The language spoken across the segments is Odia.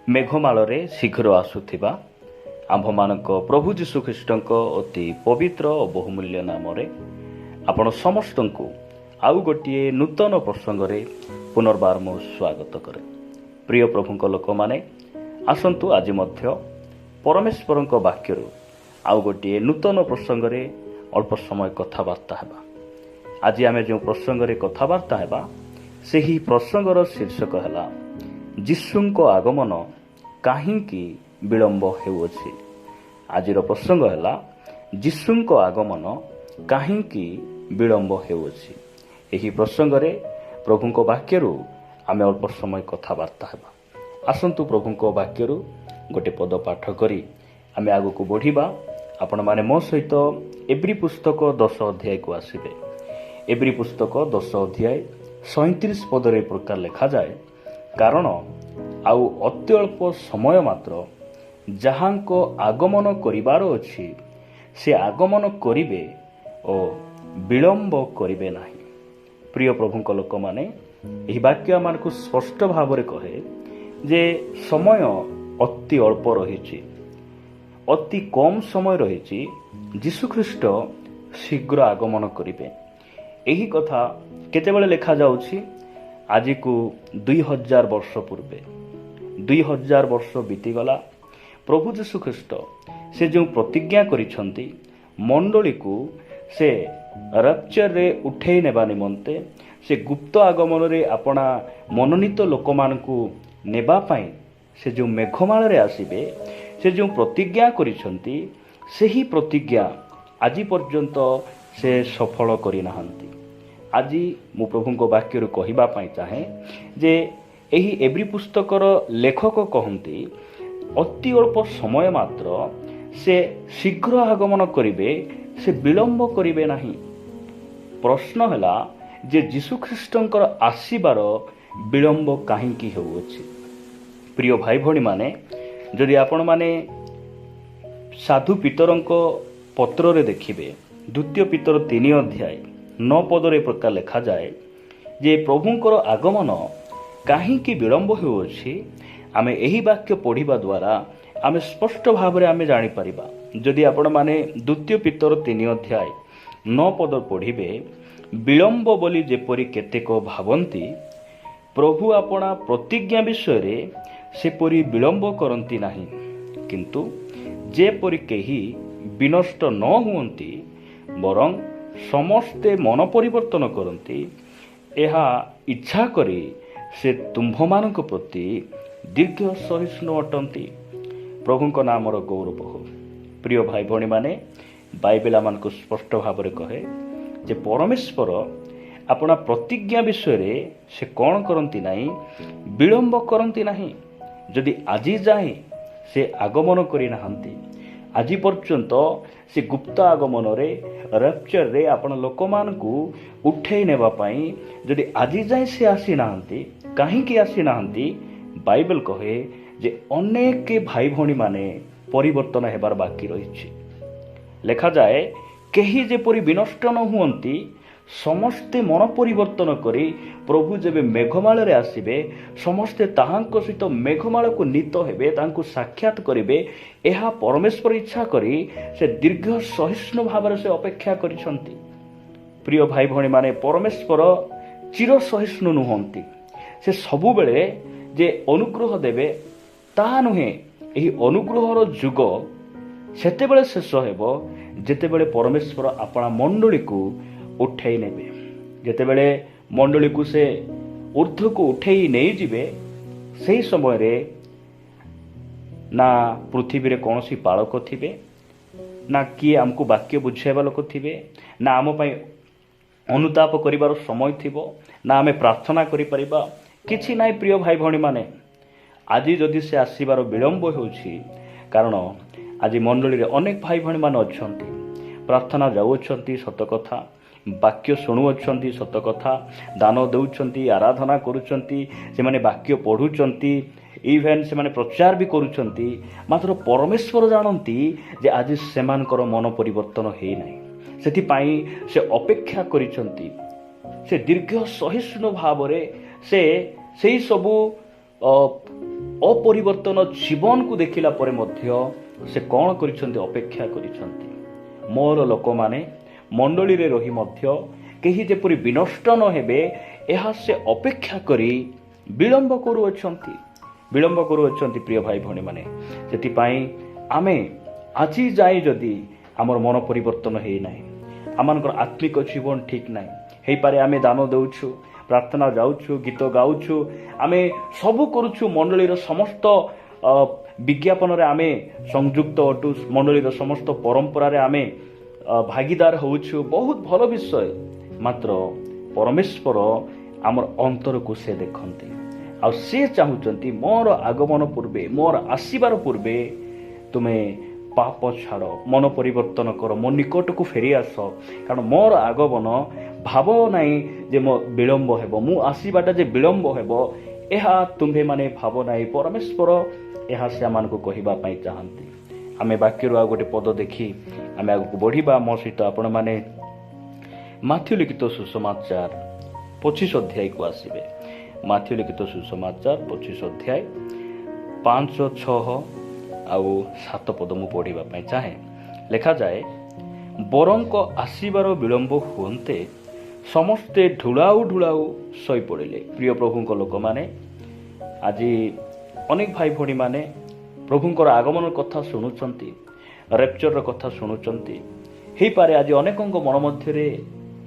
ମେଘମାଳରେ ଶୀଘ୍ର ଆସୁଥିବା ଆମ୍ଭମାନଙ୍କ ପ୍ରଭୁ ଯୀଶୁଖ୍ରୀଷ୍ଟଙ୍କ ଅତି ପବିତ୍ର ଓ ବହୁମୂଲ୍ୟ ନାମରେ ଆପଣ ସମସ୍ତଙ୍କୁ ଆଉ ଗୋଟିଏ ନୂତନ ପ୍ରସଙ୍ଗରେ ପୁନର୍ବାର ମୁଁ ସ୍ୱାଗତ କରେ। ପ୍ରିୟ ପ୍ରଭୁଙ୍କ ଲୋକମାନେ, ଆସନ୍ତୁ ଆଜି ମଧ୍ୟ ପରମେଶ୍ୱରଙ୍କ ବାକ୍ୟରୁ ଆଉ ଗୋଟିଏ ନୂତନ ପ୍ରସଙ୍ଗରେ ଅଳ୍ପ ସମୟ କଥାବାର୍ତ୍ତା ହେବା। ଆଜି ଆମେ ଯେଉଁ ପ୍ରସଙ୍ଗରେ କଥାବାର୍ତ୍ତା ହେବା, ସେହି ପ୍ରସଙ୍ଗର ଶୀର୍ଷକ ହେଲା ଯୀଶୁଙ୍କ ଆଗମନ କାହିଁକି ବିଳମ୍ବ ହେଉଅଛି। ଆଜିର ପ୍ରସଙ୍ଗ ହେଲା ଯୀଶୁଙ୍କ ଆଗମନ କାହିଁକି ବିଳମ୍ବ ହେଉଅଛି। ଏହି ପ୍ରସଙ୍ଗରେ ପ୍ରଭୁଙ୍କ ବାକ୍ୟରୁ ଆମେ ଅଳ୍ପ ସମୟ କଥାବାର୍ତ୍ତା ହେବା। ଆସନ୍ତୁ ପ୍ରଭୁଙ୍କ ବାକ୍ୟରୁ ଗୋଟେ ପଦ ପାଠ କରି ଆମେ ଆଗକୁ ବଢ଼ିବା। ଆପଣମାନେ ମୋ ସହିତ ଏବ୍ରୀ ପୁସ୍ତକ 10 ଅଧ୍ୟାୟକୁ ଆସିବେ। ଏବ୍ରୀ ପୁସ୍ତକ 10 ଅଧ୍ୟାୟ 37 ପଦରେ ପ୍ରକାର ଲେଖାଯାଏ, କାରଣ ଆଉ ଅତି ଅଳ୍ପ ସମୟ ମାତ୍ର ଯାହାଙ୍କ ଆଗମନ କରିବାର ଅଛି ସେ ଆଗମନ କରିବେ ଓ ବିଳମ୍ବ କରିବେ ନାହିଁ। ପ୍ରିୟ ପ୍ରଭୁଙ୍କ ଲୋକମାନେ, ଏହି ବାକ୍ୟ ଆମମାନଙ୍କୁ ସ୍ପଷ୍ଟ ଭାବରେ କହେ ଯେ ସମୟ ଅତି ଅଳ୍ପ ରହିଛି, ଅତି କମ୍ ସମୟ ରହିଛି। ଯୀଶୁଖ୍ରୀଷ୍ଟ ଶୀଘ୍ର ଆଗମନ କରିବେ। ଏହି କଥା କେତେବେଳେ ଲେଖାଯାଉଛି? ଆଜିକୁ 2000 ବର୍ଷ ପୂର୍ବେ। 2000 ବର୍ଷ ବିତିଗଲା। ପ୍ରଭୁ ଯୀଶୁଖ୍ରୀଷ୍ଟ ସେ ଯେଉଁ ପ୍ରତିଜ୍ଞା କରିଛନ୍ତି ମଣ୍ଡଳୀକୁ ସେ ରାପ୍ଚରରେ ଉଠେଇ ନେବା ନିମନ୍ତେ, ସେ ଗୁପ୍ତ ଆଗମନରେ ଆପଣା ମନୋନୀତ ଲୋକମାନଙ୍କୁ ନେବା ପାଇଁ ସେ ଯେଉଁ ମେଘମାଳରେ ଆସିବେ, ସେ ଯେଉଁ ପ୍ରତିଜ୍ଞା କରିଛନ୍ତି, ସେହି ପ୍ରତିଜ୍ଞା ଆଜି ପର୍ଯ୍ୟନ୍ତ ସେ ସଫଳ କରିନାହାନ୍ତି। ଆଜି ମୁଁ ପ୍ରଭୁଙ୍କ ବାକ୍ୟରୁ କହିବା ପାଇଁ ଚାହେଁ ଯେ ଏହି ଏବ୍ରୀ ପୁସ୍ତକର ଲେଖକ କହନ୍ତି ଅତି ଅଳ୍ପ ସମୟ ମାତ୍ର ସେ ଶୀଘ୍ର ଆଗମନ କରିବେ, ସେ ବିଳମ୍ବ କରିବେ ନାହିଁ। ପ୍ରଶ୍ନ ହେଲା ଯେ ଯୀଶୁଖ୍ରୀଷ୍ଟଙ୍କର ଆସିବାର ବିଳମ୍ବ କାହିଁକି ହେଉଅଛି? ପ୍ରିୟ ଭାଇ ଭଉଣୀମାନେ, ଯଦି ଆପଣମାନେ ସାଧୁ ପିତରଙ୍କ ପତ୍ରରେ ଦେଖିବେ, ଦ୍ୱିତୀୟ ପିତର 3 ଅଧ୍ୟାୟ 9 ପଦରେ ପ୍ରକାର ଲେଖାଯାଏ ଯେ ପ୍ରଭୁଙ୍କର ଆଗମନ କାହିଁକି ବିଳମ୍ବ ହେଉଅଛି। ଆମେ ଏହି ବାକ୍ୟ ପଢ଼ିବା ଦ୍ୱାରା ଆମେ ସ୍ପଷ୍ଟ ଭାବରେ ଆମେ ଜାଣିପାରିବା। ଯଦି ଆପଣମାନେ ଦ୍ୱିତୀୟ ପିତର 3 ଅଧ୍ୟାୟ 9 ପଦ ପଢ଼ିବେ, ବିଳମ୍ବ ବୋଲି ଯେପରି କେତେକ ଭାବନ୍ତି, ପ୍ରଭୁ ଆପଣା ପ୍ରତିଜ୍ଞା ବିଷୟରେ ସେପରି ବିଳମ୍ବ କରନ୍ତି ନାହିଁ, କିନ୍ତୁ ଯେପରି କେହି ବିନଷ୍ଟ ନ ହୁଅନ୍ତି ବରଂ ସମସ୍ତେ ମନ ପରିବର୍ତ୍ତନ କରନ୍ତି, ଏହା ଇଚ୍ଛା କରି ସେ ତୁମ୍ଭମାନଙ୍କ ପ୍ରତି ଦୀର୍ଘ ସହିଷ୍ଣୁ ଅଟନ୍ତି। ପ୍ରଭୁଙ୍କ ନାମର ଗୌରବ ହେଉ। ପ୍ରିୟ ଭାଇ ଭଉଣୀମାନେ, ବାଇବେଲ ଆମମାନଙ୍କୁ ସ୍ପଷ୍ଟ ଭାବରେ କହେ ଯେ ପରମେଶ୍ୱର ଆପଣା ପ୍ରତିଜ୍ଞା ବିଷୟରେ ସେ କ'ଣ କରନ୍ତି ନାହିଁ? ବିଳମ୍ବ କରନ୍ତି ନାହିଁ। ଯଦି ଆଜି ଯାଏଁ ସେ ଆଗମନ କରିନାହାନ୍ତି, ଆଜି ପର୍ଯ୍ୟନ୍ତ ସେ ଗୁପ୍ତ ଆଗମନରେ ରାପ୍ଚରରେ ଆପଣ ଲୋକମାନଙ୍କୁ ଉଠେଇ ନେବା ପାଇଁ ଯଦି ଆଜି ଯାଏଁ ସେ ଆସିନାହାନ୍ତି, କାହିଁକି ଆସିନାହାନ୍ତି? ବାଇବେଲ କହେ ଯେ ଅନେକ ଭାଇ ଭଉଣୀମାନେ ପରିବର୍ତ୍ତନ ହେବାର ବାକି ରହିଛି। ଲେଖାଯାଏ, କେହି ଯେପରି ବିନଷ୍ଟ ନ ହୁଅନ୍ତି, ସମସ୍ତେ ମନ ପରିବର୍ତ୍ତନ କରି ପ୍ରଭୁ ଯେବେ ମେଘମାଳରେ ଆସିବେ, ସମସ୍ତେ ତାହାଙ୍କ ସହିତ ମେଘମାଳକୁ ନୀତ ହେବେ, ତାଙ୍କୁ ସାକ୍ଷାତ କରିବେ। ଏହା ପରମେଶ୍ୱର ଇଚ୍ଛା କରି ସେ ଦୀର୍ଘ ସହିଷ୍ଣୁ ଭାବରେ ସେ ଅପେକ୍ଷା କରିଛନ୍ତି। ପ୍ରିୟ ଭାଇ ଭଉଣୀମାନେ, ପରମେଶ୍ୱର ଚିର ସହିଷ୍ଣୁ ନୁହନ୍ତି। ସେ ସବୁବେଳେ ଯେ ଅନୁଗ୍ରହ ଦେବେ ତାହା ନୁହେଁ। ଏହି ଅନୁଗ୍ରହର ଯୁଗ ସେତେବେଳେ ଶେଷ ହେବ ଯେତେବେଳେ ପରମେଶ୍ୱର ଆପଣା ମଣ୍ଡଳୀକୁ ଉଠେଇ ନେବେ। ଯେତେବେଳେ ମଣ୍ଡଳୀକୁ ସେ ଊର୍ଦ୍ଧ୍ୱକୁ ଉଠେଇ ନେଇଯିବେ, ସେହି ସମୟରେ ନା ପୃଥିବୀରେ କୌଣସି ପାଳକ ଥିବେ, ନା କିଏ ଆମକୁ ବାକ୍ୟ ବୁଝାଇବା ଲୋକ ଥିବେ, ନା ଆମ ପାଇଁ ଅନୁତାପ କରିବାର ସମୟ ଥିବ, ନା ଆମେ ପ୍ରାର୍ଥନା କରିପାରିବା। କିଛି ନାହିଁ। ପ୍ରିୟ ଭାଇ ଭଉଣୀମାନେ, ଆଜି ଯଦି ସେ ଆସିବାର ବିଳମ୍ବ ହେଉଛି, କାରଣ ଆଜି ମଣ୍ଡଳୀରେ ଅନେକ ଭାଇ ଭଉଣୀମାନେ ଅଛନ୍ତି, ପ୍ରାର୍ଥନା ଯାଉଅଛନ୍ତି ସତ କଥା, ବାକ୍ୟ ଶୁଣୁଅଛନ୍ତି ସତ କଥା, ଦାନ ଦେଉଛନ୍ତି, ଆରାଧନା କରୁଛନ୍ତି, ସେମାନେ ବାକ୍ୟ ପଢ଼ୁଛନ୍ତି, ଇଭେନ୍ ସେମାନେ ପ୍ରଚାର ବି କରୁଛନ୍ତି, ମାତ୍ର ପରମେଶ୍ୱର ଜାଣନ୍ତି ଯେ ଆଜି ସେମାନଙ୍କର ମନ ପରିବର୍ତ୍ତନ ହେଇନାହିଁ। ସେଥିପାଇଁ ସେ ଅପେକ୍ଷା କରିଛନ୍ତି। ସେ ଦୀର୍ଘ ସହିଷ୍ଣୁ ଭାବରେ ସେ ସେହି ସବୁ अपरिवर्तन जीवन को देखिला परे मध्य से कौन करिसंती अपेक्षा करिसंती मोर लोक माने मंडली रे रही मध्य केही जेपरि विनष्ट न हेबे एहा से अपेक्षा करी विलंब करूअछंती प्रिय भाई भणी माने सेति आमे आजी जाए जदि आमर मन परिवर्तन हे नाही आमनकर आत्मिक जीवन ठीक नाही हे पारे आमे दान देउछु प्रार्थना जाउछु गीत गाउछु आमे सबु करूछु मंडलीर समस्त विज्ञापन रे आमे संयुक्त अटु मंडलीर समस्त परंपरा रे आमे भागीदार होउछु बहुत भल विषय मात्र परमेश्वर आमर अंतर को से देखंती आ से चाहुचंती मोर आगमन पूर्वे मोर आसीबार पूर्वे तुमे पाप छाड़ मन परिवर्तन कर मो निकट को फेरी आस कारण मोर आगमन भाव नाई जे मो विलंब हेबो मु आसीबाटा जे विलंब हेबो एहा तुम्भे माने भाव नाई परमेश्वर एहा से आमान को कहिबा पई चाहंती आमे वाक्यरु आ गोटे पद देखी आमे आगु बढ़िबा मो सहित आपण माने माथ्यू लिखित सुसमाचार 25 अध्याय को आसीबे माथ्यू लिखित सुसमाचार 25 अध्याय 5 6 आउ 7 पद मु पढ़िबा पई चाहे लेखा जाए बरंक आसीबार विलंब हुंते समस्ते ढुलाऊ ढुलाऊ सई पड़िले प्रिय प्रभुंक लोक माने आज अनेक भाई भणी माने प्रभुंकर आगमन कथा शुणुचंती रेप्चर कथा शुणुचंती हे पारे आज अनेकंक मन मध्यरे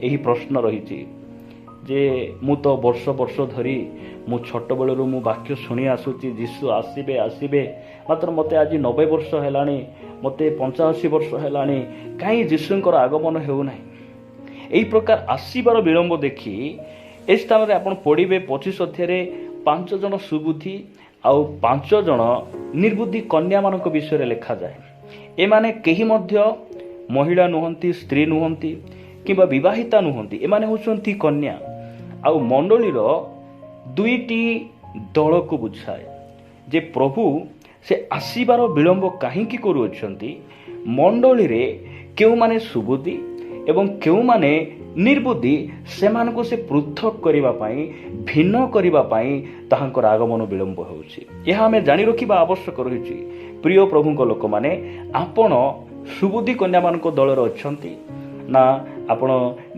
एही प्रश्न रहिछि जे मु तो वर्ष वर्ष धरी मु छोट बेलू मु वाक्य शुणी आसुची जीशु आसीबे आसीबे मात्र मते आज 90 वर्ष हेलानी मते 85 वर्ष हेलानी काई जीशुंकर आगमन हेउ नाही एही प्रकार आसीबार विलंब देखि ए स्थान रे आपण पढिबे 25 अध्याय रे 5 जन सुबुद्धि आउ 5 जन निर्बुद्धि कन्या मानक विषय रे लिखा जाए ए माने केही मध्य महिला नुहंती स्त्री नुहंती किबा विवाहिता नुहंती ए माने होचंती कन्या आउ मंडलीर दुईटी दल को बुझाए जे प्रभु से आसीबार विलंब काहींकी करूअछंती मंडली रे केउ माने सुबुद्धि एवं केउ माने निर्बुद्धि सेमान को से पृथक करिबा पई भिन्न करिबा पई ताहांकर आगमन विलंब होउछि यह हमें जानि रखिबा आवश्यक रहिछि प्रिय प्रभुंक लोक माने आपण सुबुद्धि कन्या मान को दलर अछंती ना आपण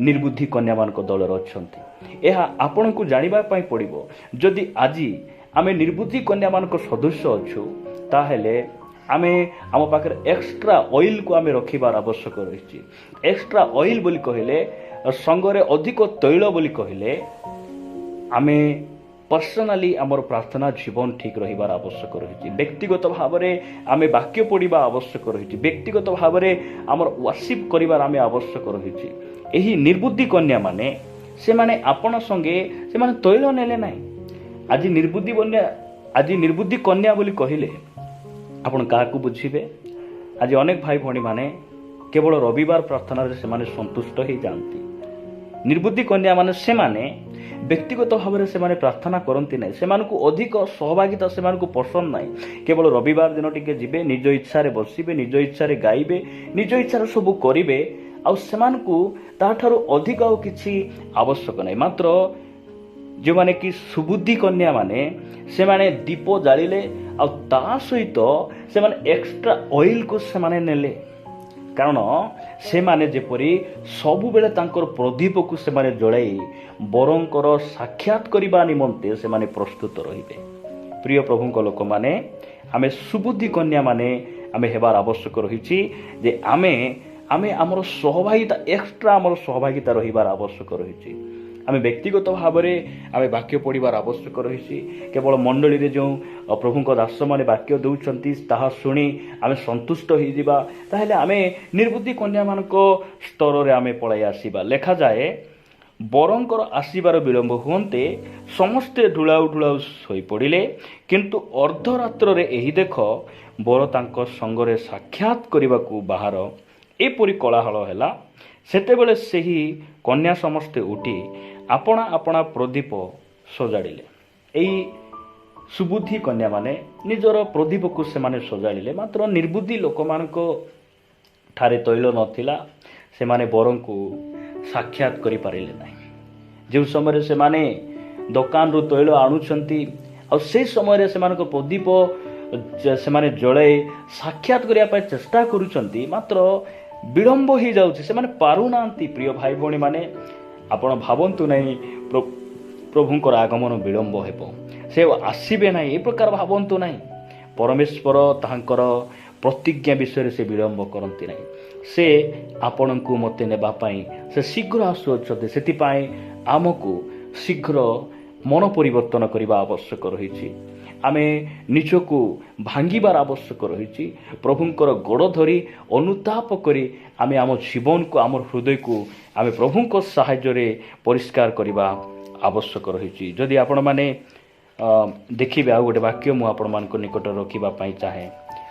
निर्बुद्धि कन्या मान को दलर अछंती यह आपण को जानिबा पई पड़िबो जदि आजी आमे निर्बुद्धि कन्या मान को सदस्य अछु ताहेले आमे आम पाखरे एक्स्ट्रा ऑयल को आमे रखिबार आवश्यक रहिछि एक्स्ट्रा ऑयल बोली कहिले संगरे अधिक तैल बोली कहिले आमे पर्सनाली आमर प्रार्थना जीवन ठीक रहिबार आवश्यक रहिछि व्यक्तिगत भावरे आमे वाक्य पढ़िबा आवश्यक रहिछि व्यक्तिगत भावरे आमर वर्शिप करिबार आमे आवश्यक रहिछि एही निर्बुद्धि कन्या माने से माने आपण संगे से माने तैल नेले नाही आज निर्बुद्धि कन्या बोली कहिले आपण काहाकू बुझिबे आज अनेक भाई भणी माने केवल रविवार प्रार्थना रे से माने संतुष्ट ही जानती निर्बुद्धि कन्या माने से माने व्यक्तिगत भाव में से प्रार्थना करती ना से अधिक सहभागिता से पसंद ना केवल रविवार दिन टिके जीवे निज इच्छा रे बसिबे निज इच्छा रे गाइबे निज इच्छा सब करिवे आ ताठारु अधिक आउ किछि आवश्यक नहीं मात्र जो माने कि सुबुद्धि कन्या माने से माने दीप जालिले आ ता सहित से माने एक्स्ट्रा ऑयल को से माने नेले कारण से माने जेपरी सबु बेले तांकर प्रदीप को से माने जळाई बरंकर साक्षात करिबा निमंते से माने प्रस्तुत रहिबे प्रिय प्रभुंक लोक माने आमे सुबुद्धि कन्या माने आमे हेबार आवश्यक रहिछि जे आमे आमर सहभागिता एक्स्ट्रा आमर सहभागिता रहिबार आवश्यक रहिछि आमे व्यक्तिगत भाव में आमे वाक्य पढ़िबार आवश्यक रहिछि केवल मंडली रे जो प्रभुंक दास माने वाक्य दउचंती ताहा सुनी आमे संतुष्ट होई जिबा ताहेले आमे निर्बुद्धि कन्या मानको स्तर रे आमे पळाई आसीबा लेखा जाए बरंकर आसीबार विलंब हुंते समस्ते ढुलाउ ढुलाउ सोई पड़िले किंतु अर्धरात्र रे एही देख बर तांको संगरे साक्षात करिबाकू बाहर एपरि कोलाहल हैला सेतेबेले सेही कन्या समस्ते उठी आपणा आपणा प्रदीप सजाड़िले एई सुबुद्धि कन्या माने निजर प्रदीप को से माने सजाड़िले मात्र निर्बुद्धि लोक मानको ठारे तैल नथिला से माने बरं को साक्षात करि पारिले नाही जे समय से माने दुकान रु तैल आणुछंती ଆଉ ସେ ସମୟରେ ସେମାନଙ୍କ ପ୍ରଦୀପ ସେମାନେ ଜଳାଇ ସାକ୍ଷାତ କରିବା ପାଇଁ ଚେଷ୍ଟା କରୁଛନ୍ତି, ମାତ୍ର ବିଳମ୍ବ ହେଇଯାଉଛି, ସେମାନେ ପାରୁନାହାନ୍ତି। ପ୍ରିୟ ଭାଇ ଭଉଣୀମାନେ, ଆପଣ ଭାବନ୍ତୁ ନାହିଁ ପ୍ରଭୁଙ୍କର ଆଗମନ ବିଳମ୍ବ ହେବ, ସେ ଆସିବେ ନାହିଁ, ଏ ପ୍ରକାର ଭାବନ୍ତୁ ନାହିଁ। ପରମେଶ୍ୱର ତାହାଙ୍କର ପ୍ରତିଜ୍ଞା ବିଷୟରେ ସେ ବିଳମ୍ବ କରନ୍ତି ନାହିଁ। ସେ ଆପଣଙ୍କୁ ମୋତେ ନେବା ପାଇଁ ସେ ଶୀଘ୍ର ଆସୁଅଛନ୍ତି। ସେଥିପାଇଁ ଆମକୁ ଶୀଘ୍ର ମନ ପରିବର୍ତ୍ତନ କରିବା ଆବଶ୍ୟକ ରହିଛି। ଆମେ ନିଜକୁ ଭାଙ୍ଗିବାର ଆବଶ୍ୟକ ରହିଛି। ପ୍ରଭୁଙ୍କର ଗୋଡ଼ ଧରି ଅନୁତାପ କରି ଆମେ ଆମ ଜୀବନକୁ, ଆମର ହୃଦୟକୁ ଆମେ ପ୍ରଭୁଙ୍କ ସାହାଯ୍ୟରେ ପରିଷ୍କାର କରିବା ଆବଶ୍ୟକ ରହିଛି। ଯଦି ଆପଣମାନେ ଦେଖିବେ, ଆଉ ଗୋଟେ ବାକ୍ୟ ମୁଁ ଆପଣମାନଙ୍କ ନିକଟରେ ରଖିବା ପାଇଁ ଚାହେଁ।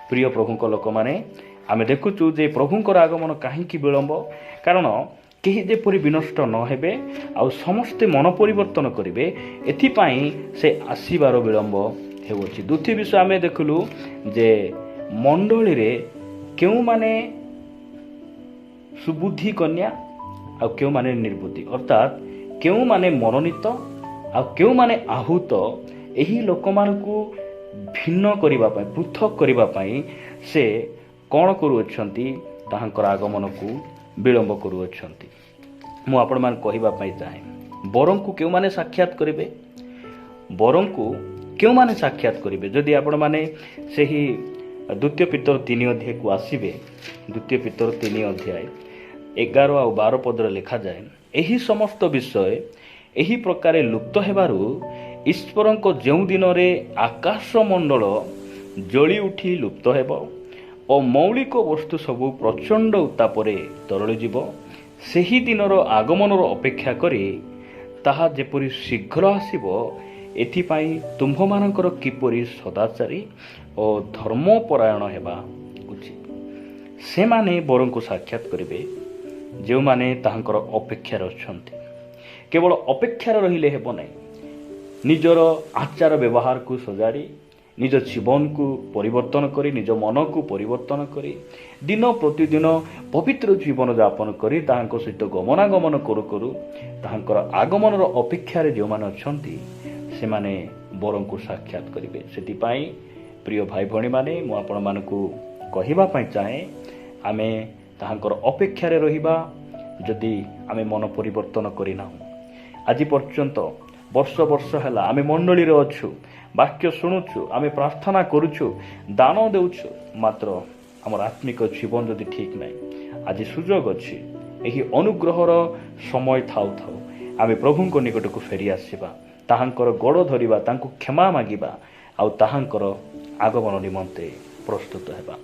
ପ୍ରିୟ ପ୍ରଭୁଙ୍କ ଲୋକମାନେ, ଆମେ ଦେଖୁଛୁ ଯେ ପ୍ରଭୁଙ୍କର ଆଗମନ କାହିଁକି ବିଳମ୍ବ? କାରଣ କେହି ଯେପରି ବିନଷ୍ଟ ନ ହେବେ ଆଉ ସମସ୍ତେ ମନ ପରିବର୍ତ୍ତନ କରିବେ, ଏଥିପାଇଁ ସେ ଆସିବାର ବିଳମ୍ବ ହେଉଅଛି। ଦ୍ୱିତୀୟ ବିଷୟ ଆମେ ଦେଖିଲୁ ଯେ ମଣ୍ଡଳୀରେ କେଉଁମାନେ ସୁବୁଦ୍ଧି କନ୍ୟା ଆଉ କେଉଁମାନେ ନିର୍ବୁଦ୍ଧି, ଅର୍ଥାତ୍ କେଉଁମାନେ ମନୋନୀତ ଆଉ କେଉଁମାନେ ଆହୁତ, ଏହି ଲୋକମାନଙ୍କୁ ଭିନ୍ନ କରିବା ପାଇଁ, ପୃଥକ କରିବା ପାଇଁ ସେ କ'ଣ କରୁଅଛନ୍ତି? ତାହାଙ୍କର ଆଗମନକୁ ବିଳମ୍ବ କରୁଅଛନ୍ତି। ମୁଁ ଆପଣମାନଙ୍କୁ କହିବା ପାଇଁ ଚାହେଁ, ବରଙ୍କୁ କେଉଁମାନେ ସାକ୍ଷାତ କରିବେ? ବରଙ୍କୁ କେଉଁମାନେ ସାକ୍ଷାତ କରିବେ? ଯଦି ଆପଣମାନେ ସେହି ଦ୍ୱିତୀୟ ପିତର 3 ଅଧ୍ୟାୟକୁ ଆସିବେ, ଦ୍ୱିତୀୟ ପିତର 3 ଅଧ୍ୟାୟ 11 ଆଉ 12 ପଦରେ ଲେଖାଯାଏ, ଏହି ସମସ୍ତ ବିଷୟ ଏହି ପ୍ରକାରେ ଲୁପ୍ତ ହେବାରୁ ଈଶ୍ୱରଙ୍କ ଯେଉଁ ଦିନରେ ଆକାଶମଣ୍ଡଳ ଜଳି ଉଠି ଲୁପ୍ତ ହେବ ଓ ମୌଳିକ ବସ୍ତୁ ସବୁ ପ୍ରଚଣ୍ଡ ଉତ୍ତାପରେ ତରଳିଯିବ, ସେହି ଦିନର ଆଗମନର ଅପେକ୍ଷା କରି ତାହା ଯେପରି ଶୀଘ୍ର ଆସିବ, ଏଥିପାଇଁ ତୁମ୍ଭମାନଙ୍କର କିପରି ସଦାଚାରୀ ଓ ଧର୍ମପରାୟଣ ହେବା ଉଚିତ। ସେମାନେ ବରଙ୍କୁ ସାକ୍ଷାତ କରିବେ ଯେଉଁମାନେ ତାହାଙ୍କର ଅପେକ୍ଷାରେ ଅଛନ୍ତି। କେବଳ ଅପେକ୍ଷାରେ ରହିଲେ ହେବ ନାହିଁ। ନିଜର ଆଚାର ବ୍ୟବହାରକୁ ସଜାଡ଼ି, ନିଜ ଜୀବନକୁ ପରିବର୍ତ୍ତନ କରି, ନିଜ ମନକୁ ପରିବର୍ତ୍ତନ କରି, ଦିନ ପ୍ରତିଦିନ ପବିତ୍ର ଜୀବନଯାପନ କରି ତାହାଙ୍କ ସହିତ ଗମନାଗମନ କରୁ କରୁ ତାହାଙ୍କର ଆଗମନର ଅପେକ୍ଷାରେ ଯେଉଁମାନେ ଅଛନ୍ତି, ସେମାନେ ବରଙ୍କୁ ସାକ୍ଷାତ କରିବେ। ସେଥିପାଇଁ ପ୍ରିୟ ଭାଇ ଭଉଣୀମାନେ, ମୁଁ ଆପଣମାନଙ୍କୁ କହିବା ପାଇଁ ଚାହେଁ, ଆମେ ତାହାଙ୍କର ଅପେକ୍ଷାରେ ରହିବା। ଯଦି ଆମେ ମନ ପରିବର୍ତ୍ତନ କରିନାହୁଁ, ଆଜି ପର୍ଯ୍ୟନ୍ତ ବର୍ଷ ବର୍ଷ ହେଲା ଆମେ ମଣ୍ଡଳୀରେ ଅଛୁ, ବାକ୍ୟ ଶୁଣୁଛୁ, ଆମେ ପ୍ରାର୍ଥନା କରୁଛୁ, ଦାନ ଦେଉଛୁ, ମାତ୍ର ଆମର ଆତ୍ମିକ ଜୀବନ ଯଦି ଠିକ୍ ନାହିଁ, ଆଜି ସୁଯୋଗ ଅଛି। ଏହି ଅନୁଗ୍ରହର ସମୟ ଥାଉ ଥାଉ ଆମେ ପ୍ରଭୁଙ୍କ ନିକଟକୁ ଫେରି ଆସିବା, ତାହାଙ୍କର ଗୋଡ଼ ଧରିବା, ତାଙ୍କୁ କ୍ଷମା ମାଗିବା ଆଉ ତାହାଙ୍କର ଆଗମନ ନିମନ୍ତେ ପ୍ରସ୍ତୁତ ହେବା।